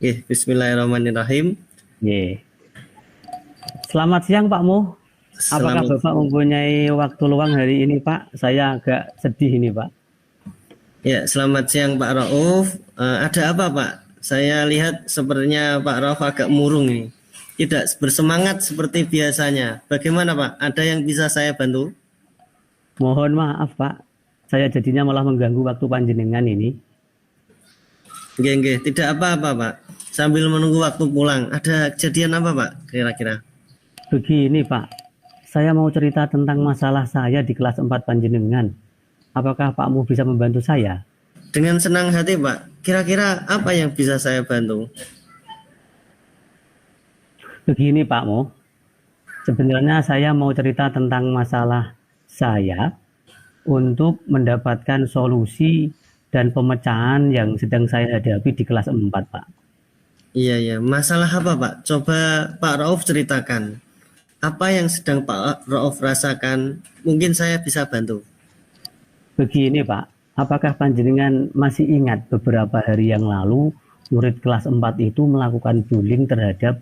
Bismillahirrahmanirrahim. Ye. Selamat siang Pak Mu. Apakah Selamat. Bapak mempunyai waktu luang hari ini Pak? Saya agak sedih ini Pak. Ya, selamat siang Pak Rauf. Ada apa Pak? Saya lihat sepertinya Pak Rauf agak murung ini. Tidak bersemangat seperti biasanya. Bagaimana Pak? Ada yang bisa saya bantu? Mohon maaf Pak. Saya jadinya malah mengganggu waktu panjenengan ini. Nggih, tidak apa-apa Pak. Sambil menunggu waktu pulang, ada kejadian apa Pak? Kira-kira. Begini Pak. Saya mau cerita tentang masalah saya di kelas 4 panjenengan. Apakah Pak Mu bisa membantu saya? Dengan senang hati Pak. Kira-kira apa yang bisa saya bantu? Begini Pak Mu. Sebenarnya saya mau cerita tentang masalah saya untuk mendapatkan solusi dan pemecahan yang sedang saya hadapi di kelas 4 Pak. Iya. Masalah apa Pak? Coba Pak Rauf ceritakan. Apa yang sedang Pak Rauf rasakan? Mungkin saya bisa bantu. Begini Pak, apakah panjenengan masih ingat beberapa hari yang lalu murid kelas 4 itu melakukan bullying terhadap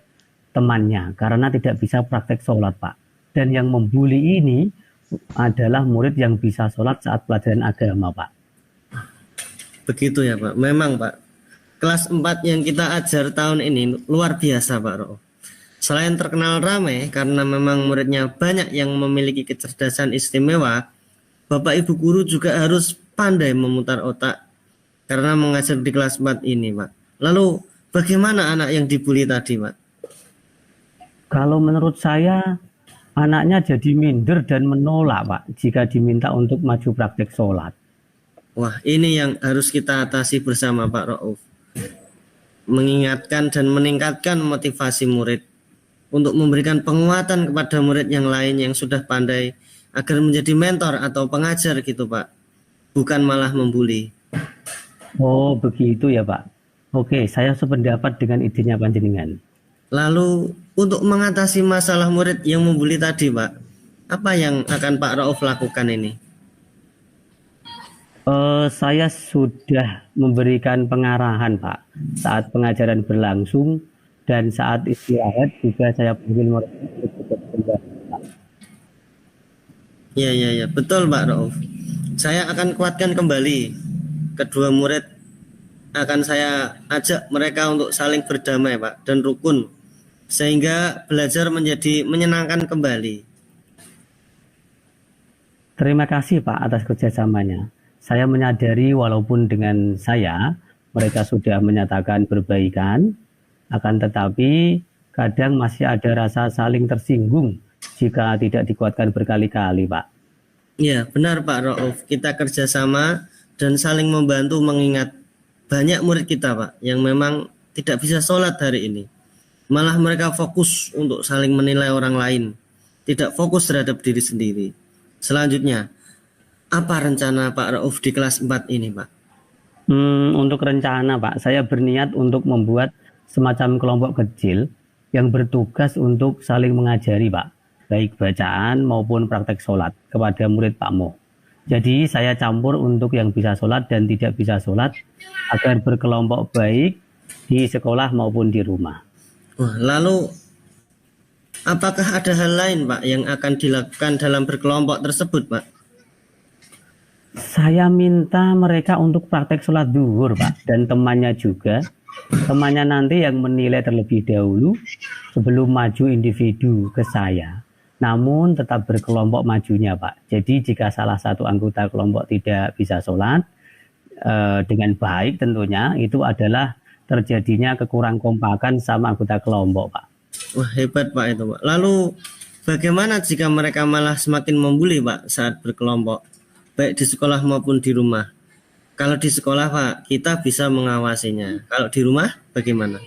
temannya karena tidak bisa praktek sholat Pak. Dan yang membuli ini adalah murid yang bisa sholat saat pelajaran agama Pak. Begitu ya Pak. Memang Pak. Kelas 4 yang kita ajar tahun ini luar biasa Pak Rauf. Selain terkenal ramai karena memang muridnya banyak yang memiliki kecerdasan istimewa, Bapak Ibu guru juga harus pandai memutar otak karena mengajar di kelas 4 ini, Pak. Lalu bagaimana anak yang dibully tadi, Pak? Kalau menurut saya, anaknya jadi minder dan menolak Pak jika diminta untuk maju praktek sholat. Wah, ini yang harus kita atasi bersama Pak Rauf. Mengingatkan dan meningkatkan motivasi murid untuk memberikan penguatan kepada murid yang lain yang sudah pandai agar menjadi mentor atau pengajar gitu Pak, bukan malah membuli. Oh begitu ya Pak. Oke, saya sependapat dengan idenya panjenengan. Lalu untuk mengatasi masalah murid yang membuli tadi Pak, apa yang akan Pak Rauf lakukan ini? Saya sudah memberikan pengarahan Pak saat pengajaran berlangsung dan saat istirahat juga saya panggil murid untuk bekerja. Ya, betul Pak Rauf. Saya akan kuatkan kembali kedua murid, akan saya ajak mereka untuk saling berdamai Pak dan rukun sehingga belajar menjadi menyenangkan kembali. Terima kasih Pak atas kerjasamanya. Saya menyadari walaupun dengan saya mereka sudah menyatakan perbaikan, akan tetapi kadang masih ada rasa saling tersinggung jika tidak dikuatkan berkali-kali Pak. Ya benar Pak Rauf, kita kerjasama dan saling membantu mengingat banyak murid kita Pak yang memang tidak bisa sholat hari ini. Malah mereka fokus untuk saling menilai orang lain, tidak fokus terhadap diri sendiri. Selanjutnya, apa rencana Pak Rauf di kelas 4 ini Pak? Untuk rencana Pak, saya berniat untuk membuat semacam kelompok kecil yang bertugas untuk saling mengajari Pak, baik bacaan maupun praktek sholat kepada murid Pak Mo. Jadi saya campur untuk yang bisa sholat dan tidak bisa sholat agar berkelompok baik di sekolah maupun di rumah. Wah, lalu apakah ada hal lain Pak yang akan dilakukan dalam berkelompok tersebut Pak? Saya minta mereka untuk praktek sholat zuhur Pak, dan temannya juga. Temannya nanti yang menilai terlebih dahulu sebelum maju individu ke saya. Namun tetap berkelompok majunya Pak. Jadi jika salah satu anggota kelompok tidak bisa sholat dengan baik tentunya itu adalah terjadinya kekurang kompakan sama anggota kelompok Pak. Wah hebat Pak itu Pak. Lalu bagaimana jika mereka malah semakin membuli Pak saat berkelompok, baik di sekolah maupun di rumah? Kalau di sekolah Pak, kita bisa mengawasinya. Kalau di rumah bagaimana?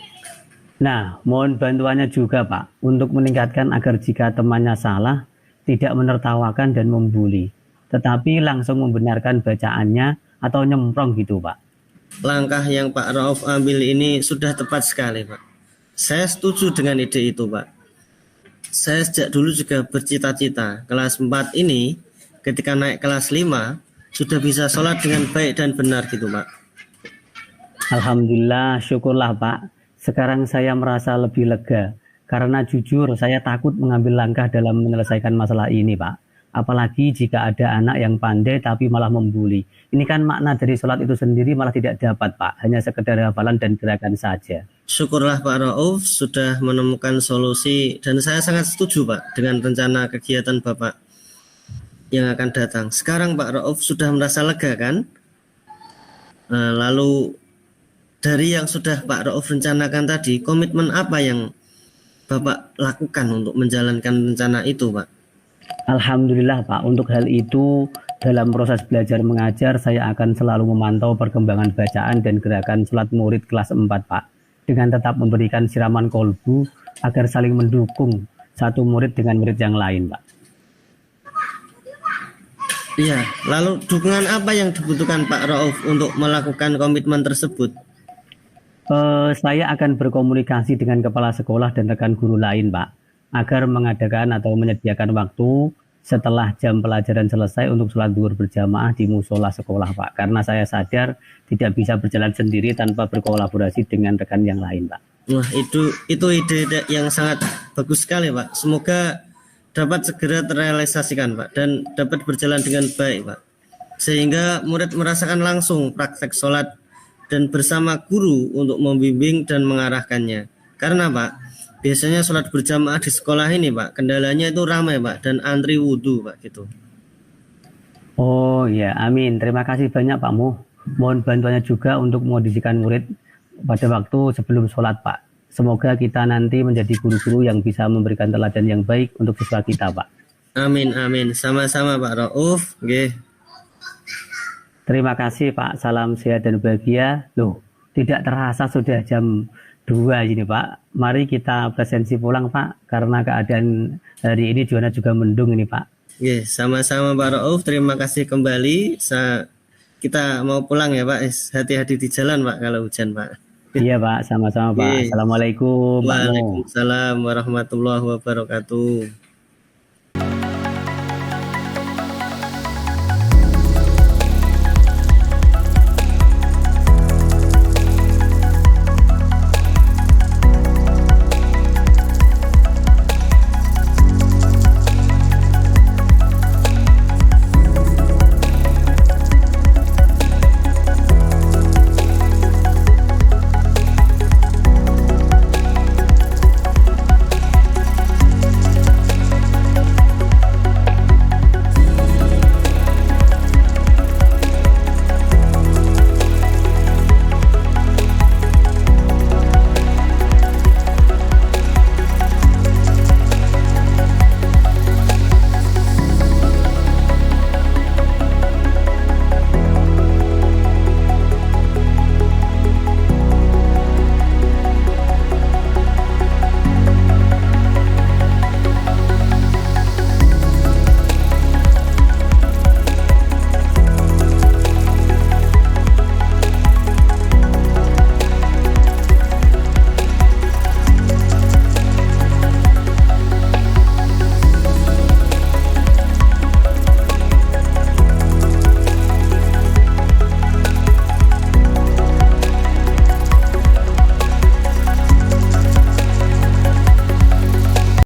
Nah, mohon bantuannya juga Pak, untuk meningkatkan agar jika temannya salah, tidak menertawakan dan membuli, tetapi langsung membenarkan bacaannya atau nyemprong gitu Pak. Langkah yang Pak Rauf ambil ini sudah tepat sekali Pak. Saya setuju dengan ide itu Pak. Saya sejak dulu juga bercita-cita kelas 4 ini ketika naik kelas 5 sudah bisa sholat dengan baik dan benar gitu Pak. Alhamdulillah, syukurlah Pak. Sekarang saya merasa lebih lega karena jujur saya takut mengambil langkah dalam menyelesaikan masalah ini, Pak. Apalagi jika ada anak yang pandai tapi malah membuli. Ini kan makna dari sholat itu sendiri malah tidak dapat, Pak. Hanya sekedar hafalan dan gerakan saja. Syukurlah Pak Rauf sudah menemukan solusi dan saya sangat setuju Pak dengan rencana kegiatan Bapak yang akan datang. Sekarang Pak Rauf sudah merasa lega kan? Lalu dari yang sudah Pak Rauf rencanakan tadi, komitmen apa yang Bapak lakukan untuk menjalankan rencana itu Pak? Alhamdulillah Pak, untuk hal itu dalam proses belajar mengajar saya akan selalu memantau perkembangan bacaan dan gerakan sholat murid kelas 4 Pak, dengan tetap memberikan siraman kolbu agar saling mendukung satu murid dengan murid yang lain Pak. Iya, lalu dukungan apa yang dibutuhkan Pak Rauf untuk melakukan komitmen tersebut? Saya akan berkomunikasi dengan kepala sekolah dan rekan guru lain Pak, agar mengadakan atau menyediakan waktu setelah jam pelajaran selesai untuk sholat zuhur berjamaah di musola sekolah Pak. Karena saya sadar tidak bisa berjalan sendiri tanpa berkolaborasi dengan rekan yang lain Pak. Wah, itu ide yang sangat bagus sekali Pak. Semoga dapat segera terrealisasikan Pak dan dapat berjalan dengan baik Pak. Sehingga murid merasakan langsung praktek sholat dan bersama guru untuk membimbing dan mengarahkannya. Karena Pak, biasanya sholat berjamaah di sekolah ini Pak, kendalanya itu ramai Pak dan antri wudhu Pak gitu. Oh ya, amin. Terima kasih banyak Pak Muh. Mohon bantuannya juga untuk mengondisikan murid pada waktu sebelum sholat Pak. Semoga kita nanti menjadi guru-guru yang bisa memberikan teladan yang baik untuk siswa kita Pak. Amin, amin. Sama-sama Pak Rauf. Nggih. Terima kasih Pak, salam sehat dan bahagia. Loh, tidak terasa sudah jam 2 ini Pak. Mari kita presensi pulang Pak, karena keadaan hari ini juga mendung ini Pak. Nggih, sama-sama Pak Rauf. Terima kasih kembali. Kita mau pulang ya Pak. Hati-hati di jalan Pak kalau hujan Pak. Iya Pak, sama-sama Pak. Nggih. Assalamualaikum Pak Mo. Waalaikumsalam warahmatullahi wabarakatuh.